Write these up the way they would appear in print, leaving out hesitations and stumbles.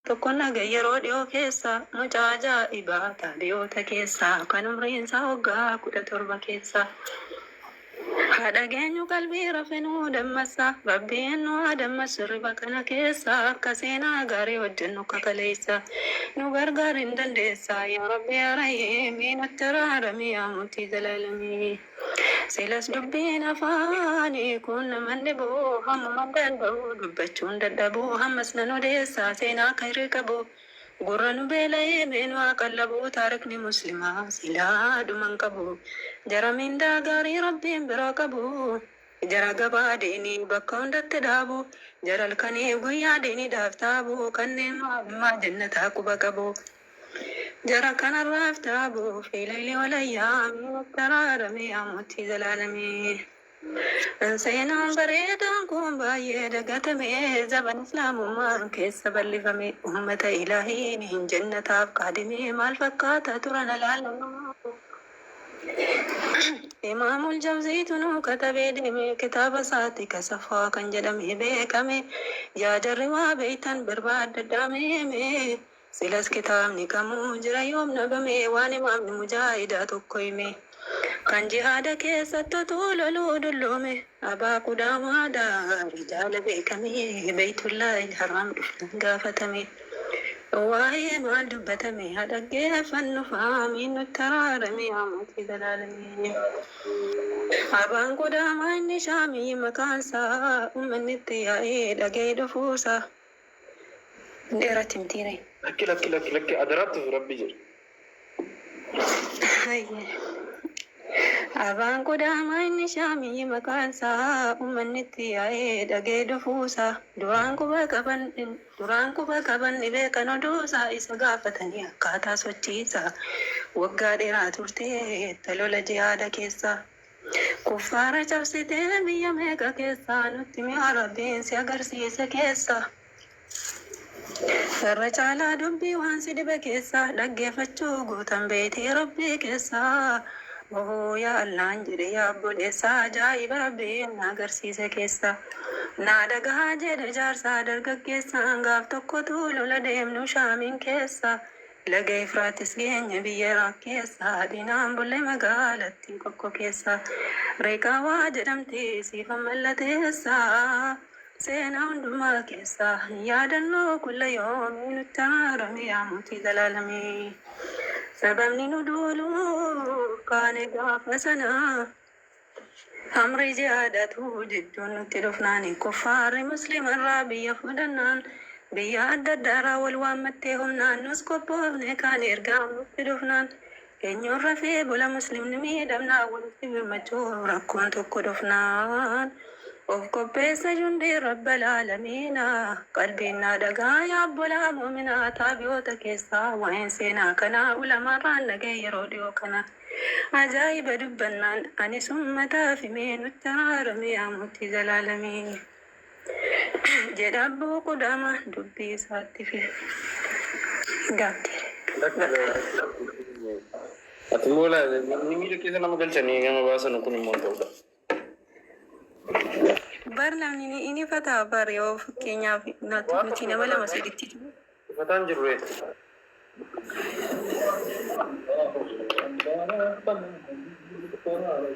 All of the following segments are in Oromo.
Tokkonna gayyaroo dhiyoo keessa mucaa ajaa'ibaa taaliyoota keessa kan umriin isaa waggaa 17 keessa. Haadha geenyu qalbii rafenuu dammassa rabbiin nu adammas riba kana keessa akka seenaa gaarii hojjennu kakaleessa nu gargaar hin dandeessa yaa rabbi yaa rahiimi nutti araarami yaa mootii jalaalamii. Silas dubbiin afaanii kun naman dhibuu hamma danda'u dubbachuun dadhabuu hammas nan odeessa seenaa kairii qabu. Gurran beela'ee meenuu aqallabuu taarikni muslimaa silaa dhuman qabu. Jara mindaa gaarii rabbiin bira qabu. Jara gabaa deenii bakka hundatti dhaabu. Jara halkanii guyyaa deenii daaftaabu kanneen maalumaa jannataa quba qabu. Jara kanarraaf taabu fiilayli walayyaa miinutti araarame mootii jalaalamee. Seenaan bareedaan kun baay'ee dagatame zaban islaamummaan keessa bal'ifame ummata ilaahiin hin jannataaf qaadime maal fakkaata turan alaalamu. Imaamul Jawziitu nu katabee deeme kitaaba isaatti kasafaa kan jedhame beekame yaa jarri waa beeytan barbaadda daameme silas kitaabni kamuu jira yoom nabame waan imaamni mujaahidaa tokko hime. Kan jihaada keessatti tuuloluu dullume abaa kudaamaadha rijaala beekame beeytullaahi haram dhuftan gaafatame waa'ee maal dubbatame dhaggeeffannu faamiin nutti araarame mootii jalaalamee. Abaan kudaamaa inni shaamii makaansaa uummanni itti yaa'ee dhagee dhufuusa dheeratti mitiire. Lakki adaraatti rabbi jira. Abaan kudaamaa inni shaamii makaansaa uummanni itti yaa'ee dhagee dhufuusa duraan quba qaban dhibee kan oduusa isa gaafatanii akkaataa sochiisa waggaa dheeraa turtee talola jihaada keessa kuffaara cabsitee biyya meeqa keessa nutti mi'a rabbiin si agarsiise keessa. Irra caalaa dubbii waan si dhibe keessa dhaggeeffachuu guutan beetii rabbii keessa. Ya Allah jedhe yaa obboleessa ajaa'iba rabbiin na agarsiise keessa. Na dhagahaa jedhe jaarsaa dargaggeessaan gaaf tokkotu lola deemnu shaamiin keessa. Laga Efraatis geenye biyya Iraaq keessa diinaan bulle magaalattii kokko keessa. Reeqaawaa jedhamti siifa mallateessa. Seenaa hundumaa keessa yaadannoo kulla yoomii nutti araarame yaa mootii jalaalamee. Sababni nu duulu kaane gaafa sana amri jihaadatu jidduun nutti dhufnaan kuffaarri musliimarraa biyya fudhannaan biyya adda addaarraa wal waammattee humnaan nus qophoofne kaan ergaa nutti dhufnaan eenyuun rafee bula musliimni miidhamnaa walitti birmachuu rakkoon tokko dhufnaan. Of qopheessa jundee rabbal aalamiina qalbiin dhagaa yaa obbolaa muuminaa taabiyoota keessaa waa'een seenaa kanaa ulamaarraan dhagee yeroo dhiyoo kana ajaa'iba dubbannaan anis uummataaf himee nutti araarame yaa mootii jalaalamee jedha abbuu Qudaama dubbii isaatti fi gaabtire. Ati moola ni miidha keessa nama galchanii gama baasan kun immoo ta'udha. Barnamni ini fataa bari yoo fakkeenyaaf nuti nama lama sadiitti fataan jiru reeti.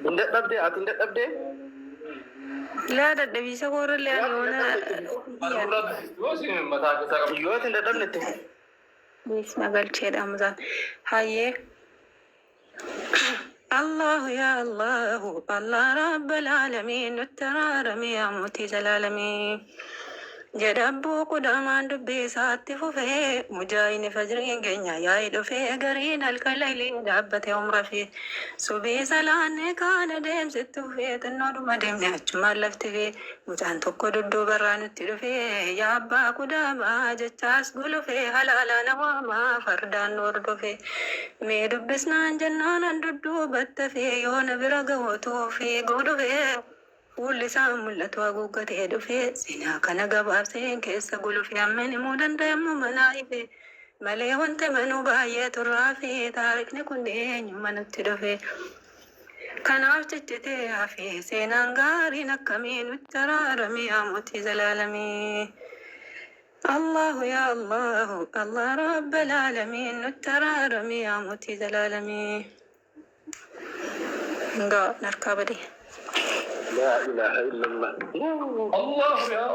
Inda dhabdee ati inda dhabdee? Laa dadhabisa koorallee yoona yoo ati inda dhabnetti. Bisma galcheedha amzaan hayyee. الله يا الله الله رب العالمين نترارمي يا موتي جلالمي جدبو قدامان دبي ساتي فوفي مجاين فجرين جنيا يايدو في قرين الكليل دابت عمر في سبي سلاني كان ديم ستو في تنور مديم نحجمال لفتي في مجان توكو دودو برانو تيرو في يا أبا قداما جتاس قولو في حلالا نواما فردان نوردو في ميدو بسنان جنانا دودو بت في يون برقوتو في قولو في Uli mul'atu haguuggatee dhufe seenaa kana gabaabseen keessa gulufi ammeen himuu danda'amu manaa ife malee wanti manuu baay'ee turraa fi taarikni kun eenyuma nutti dhufe. Kanaaf ciccitee hafe seenaan gaariin akkamii nutti araarame yaa mootii jalaalamee. الله يا الله الله رب العالمين نترارمي يا موتي زلالمي نركب دي لا إله إلا الله الله يا